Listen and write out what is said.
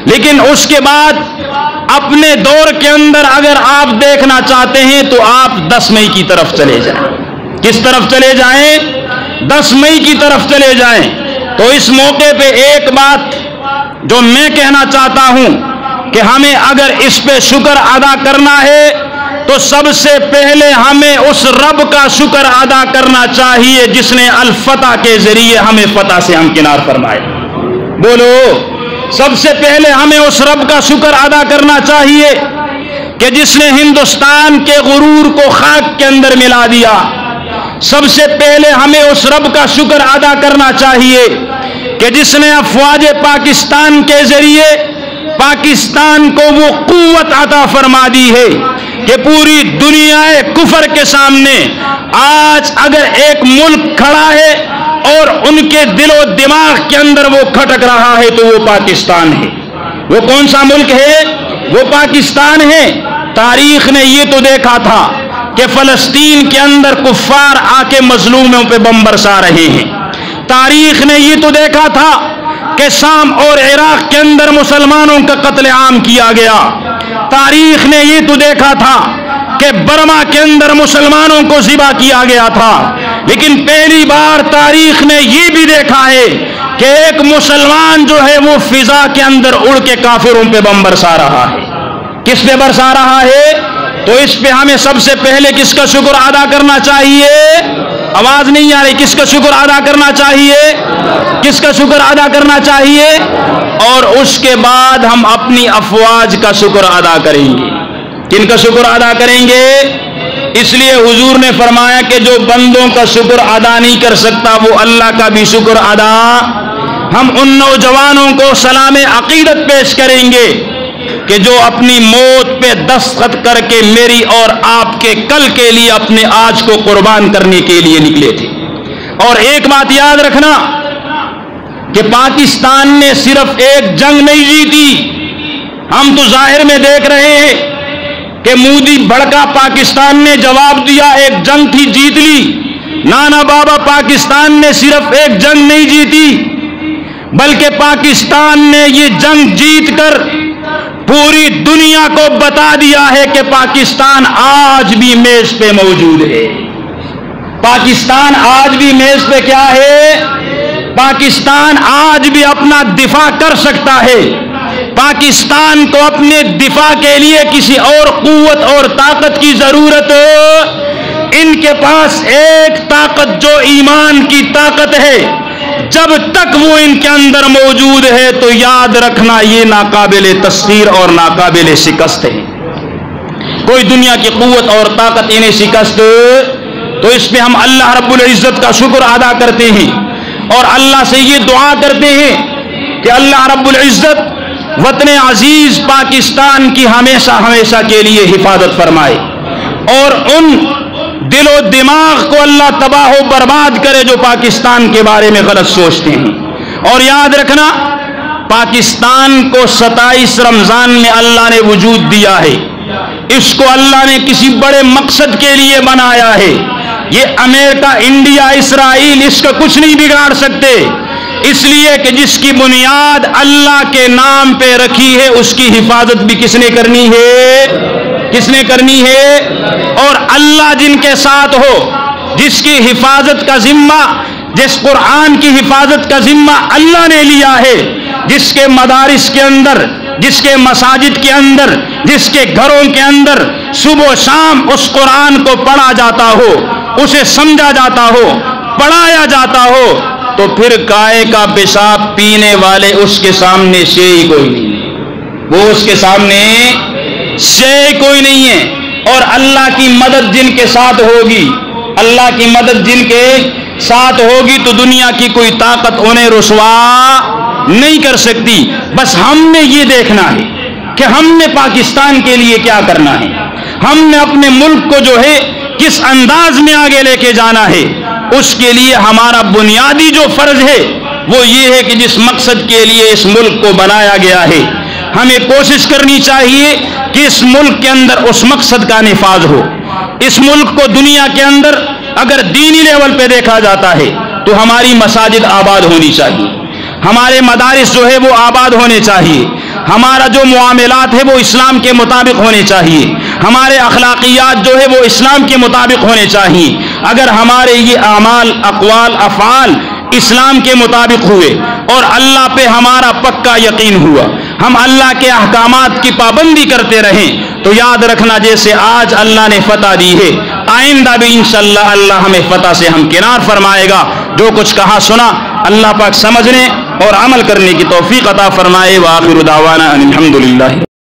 لیکن اس کے بعد اپنے دور کے اندر اگر آپ دیکھنا چاہتے ہیں تو آپ 10 مئی کی طرف چلے جائیں. کس طرف چلے جائیں؟ 10 مئی کی طرف چلے جائیں. تو اس موقع پہ ایک بات جو میں کہنا چاہتا ہوں کہ ہمیں اگر اس پہ شکر ادا کرنا ہے تو سب سے پہلے ہمیں اس رب کا شکر ادا کرنا چاہیے جس نے الفتح کے ذریعے ہمیں فتح سے ہمکنار فرمائے. بولو، سب سے پہلے ہمیں اس رب کا شکر ادا کرنا چاہیے کہ جس نے ہندوستان کے غرور کو خاک کے اندر ملا دیا. سب سے پہلے ہمیں اس رب کا شکر ادا کرنا چاہیے کہ جس نے افواج پاکستان کے ذریعے پاکستان کو وہ قوت عطا فرما دی ہے کہ پوری دنیا کفر کے سامنے آج اگر ایک ملک کھڑا ہے اور ان کے دل و دماغ کے اندر وہ کھٹک رہا ہے تو وہ پاکستان ہے. وہ کون سا ملک ہے؟ وہ پاکستان ہے. تاریخ نے یہ تو دیکھا تھا کہ فلسطین کے اندر کفار آ کے مظلوموں پہ بم برسا رہے ہیں. تاریخ نے یہ تو دیکھا تھا کہ شام اور عراق کے اندر مسلمانوں کا قتل عام کیا گیا. تاریخ نے یہ تو دیکھا تھا کہ برما کے اندر مسلمانوں کو ذبح کیا گیا تھا. لیکن پہلی بار تاریخ نے یہ بھی دیکھا ہے کہ ایک مسلمان جو ہے وہ فضا کے اندر اڑ کے کافروں پہ بم برسا رہا ہے. کس پہ برسا رہا ہے؟ تو اس پہ ہمیں سب سے پہلے کس کا شکر ادا کرنا چاہیے؟ آواز نہیں آ رہی. کس کا شکر ادا کرنا چاہیے؟ کس کا شکر ادا کرنا چاہیے؟ اور اس کے بعد ہم اپنی افواج کا شکر ادا کریں گے. کن کا شکر ادا کریں گے؟ اس لیے حضور نے فرمایا کہ جو بندوں کا شکر ادا نہیں کر سکتا وہ اللہ کا بھی شکر ادا. ہم ان نوجوانوں کو سلام عقیدت پیش کریں گے کہ جو اپنی موت پہ دستخط کر کے میری اور آپ کے کل کے لیے اپنے آج کو قربان کرنے کے لیے نکلے تھے. اور ایک بات یاد رکھنا کہ پاکستان نے صرف ایک جنگ نہیں جیتی. ہم تو ظاہر میں دیکھ رہے ہیں کہ مودی بھڑکا پاکستان نے جواب دیا ایک جنگ تھی جیت لی. نانا بابا پاکستان نے صرف ایک جنگ نہیں جیتی بلکہ پاکستان نے یہ جنگ جیت کر پوری دنیا کو بتا دیا ہے کہ پاکستان آج بھی میز پہ موجود ہے. پاکستان آج بھی میز پہ کیا ہے؟ پاکستان آج بھی اپنا دفاع کر سکتا ہے. پاکستان کو اپنے دفاع کے لیے کسی اور قوت اور طاقت کی ضرورت. ان کے پاس ایک طاقت جو ایمان کی طاقت ہے جب تک وہ ان کے اندر موجود ہے تو یاد رکھنا یہ ناقابل تسخیر اور ناقابل شکست ہے. کوئی دنیا کی قوت اور طاقت انہیں شکست. تو اس پہ ہم اللہ رب العزت کا شکر ادا کرتے ہیں اور اللہ سے یہ دعا کرتے ہیں کہ اللہ رب العزت وطن عزیز پاکستان کی ہمیشہ ہمیشہ کے لیے حفاظت فرمائے اور ان دل و دماغ کو اللہ تباہ و برباد کرے جو پاکستان کے بارے میں غلط سوچتے ہیں. اور یاد رکھنا پاکستان کو 27 رمضان میں اللہ نے وجود دیا ہے. اس کو اللہ نے کسی بڑے مقصد کے لیے بنایا ہے. یہ امریکہ، انڈیا، اسرائیل اس کا کچھ نہیں بگاڑ سکتے. اس لیے کہ جس کی بنیاد اللہ کے نام پہ رکھی ہے اس کی حفاظت بھی کس نے کرنی ہے؟ کس نے کرنی ہے؟ اور اللہ جن کے ساتھ ہو، جس کی حفاظت کا ذمہ، جس قرآن کی حفاظت کا ذمہ اللہ نے لیا ہے، جس کے مدارس کے اندر، جس کے مساجد کے اندر، جس کے گھروں کے اندر صبح و شام اس قرآن کو پڑھا جاتا ہو، اسے سمجھا جاتا ہو، پڑھایا جاتا ہو، تو پھر گائے کا پیشاب پینے والے اس کے سامنے شے کوئی نہیں ہے. وہ اس کے سامنے شے کوئی نہیں ہے. اور اللہ کی مدد جن کے ساتھ ہوگی، اللہ کی مدد جن کے ساتھ ہوگی تو دنیا کی کوئی طاقت انہیں رسوا نہیں کر سکتی. بس ہم نے یہ دیکھنا ہے کہ ہم نے پاکستان کے لیے کیا کرنا ہے. ہم نے اپنے ملک کو جو ہے کس انداز میں آگے لے کے جانا ہے. اس کے لیے ہمارا بنیادی جو فرض ہے وہ یہ ہے کہ جس مقصد کے لیے اس ملک کو بنایا گیا ہے ہمیں کوشش کرنی چاہیے کہ اس ملک کے اندر اس مقصد کا نفاذ ہو. اس ملک کو دنیا کے اندر اگر دینی لیول پہ دیکھا جاتا ہے تو ہماری مساجد آباد ہونی چاہیے، ہمارے مدارس جو ہے وہ آباد ہونے چاہیے، ہمارا جو معاملات ہے وہ اسلام کے مطابق ہونے چاہیے، ہمارے اخلاقیات جو ہے وہ اسلام کے مطابق ہونے چاہیے۔ اگر ہمارے یہ اعمال، اقوال، افعال اسلام کے مطابق ہوئے اور اللہ پہ ہمارا پکا یقین ہوا، ہم اللہ کے احکامات کی پابندی کرتے رہیں، تو یاد رکھنا جیسے آج اللہ نے فتح دی ہے، آئندہ بھی انشاءاللہ اللہ ہمیں فتح سے ہمکنار فرمائے گا۔ جو کچھ کہا سنا اللہ پاک سمجھنے اور عمل کرنے کی توفیق عطا فرمائے۔ وآخر دعوانا ان الحمدللہ۔